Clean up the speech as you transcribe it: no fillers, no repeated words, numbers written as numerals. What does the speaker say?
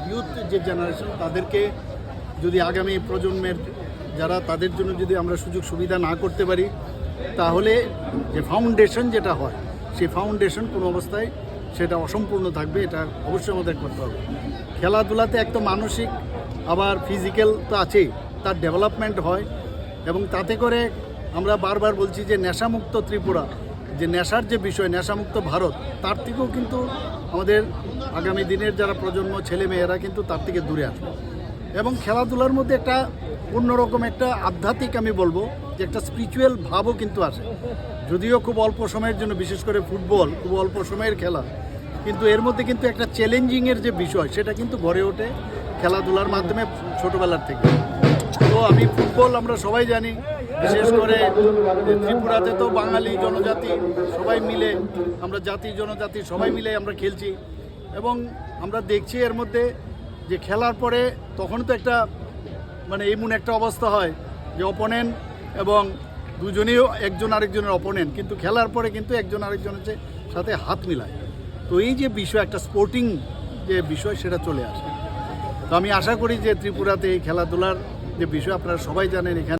Youth যে generation তাদেরকে যদি আগামী প্রজন্মের যারা তাদের জন্য যদি আমরা সুযোগ সুবিধা না করতে পারি তাহলে যে ফাউন্ডেশন যেটা হয় সেই ফাউন্ডেশন কোনো অবস্থায় সেটা অসম্পূর্ণ থাকবে। এটা অবশ্যই আমাদের করতে হবে। খেলাধুলাতে এক তো মানসিক আবার ফিজিক্যাল তো আছেই, তার ডেভেলপমেন্ট হয় এবং তাতে করে আমরা বারবার বলছি যে নেশামুক্ত ত্রিপুরা, যে নেশার যে বিষয়, নেশামুক্ত ভারত, তার থেকেও কিন্তু আমাদের আগামী দিনের যারা প্রজন্ম ছেলেমেয়েরা কিন্তু তার থেকে দূরে আসবে। এবং খেলাধুলার মধ্যে একটা অন্যরকম একটা আধ্যাত্মিক আমি বলবো যে একটা স্পিরিচুয়াল ভাবও কিন্তু আসে। যদিও খুব অল্প সময়ের জন্য, বিশেষ করে ফুটবল খুব অল্প সময়ের খেলা, কিন্তু এর মধ্যে কিন্তু একটা চ্যালেঞ্জিংয়ের যে বিষয় সেটা কিন্তু গড়ে ওঠে খেলাধুলার মাধ্যমে ছোটোবেলার থেকে। তো আমি ফুটবল আমরা সবাই জানি, বিশেষ করে ত্রিপুরাতে তো বাঙালি জনজাতি সবাই মিলে, আমরা জাতি জনজাতি সবাই মিলে আমরা খেলছি এবং আমরা দেখছি এর মধ্যে যে খেলার পরে তখন তো একটা মানে এমন একটা অবস্থা হয় যে অপোনেন্ট এবং দুজনেই একজন আরেকজনের অপোনেন্ট, কিন্তু খেলার পরে কিন্তু একজন আরেকজনের সাথে হাত মিলায়। তো এই যে বিষয়, একটা স্পোর্টিং যে বিষয় সেটা চলে আসে। তো আমি আশা করি যে ত্রিপুরাতে এই খেলাধুলার যে বিষয় আপনারা সবাই জানেন, এখানে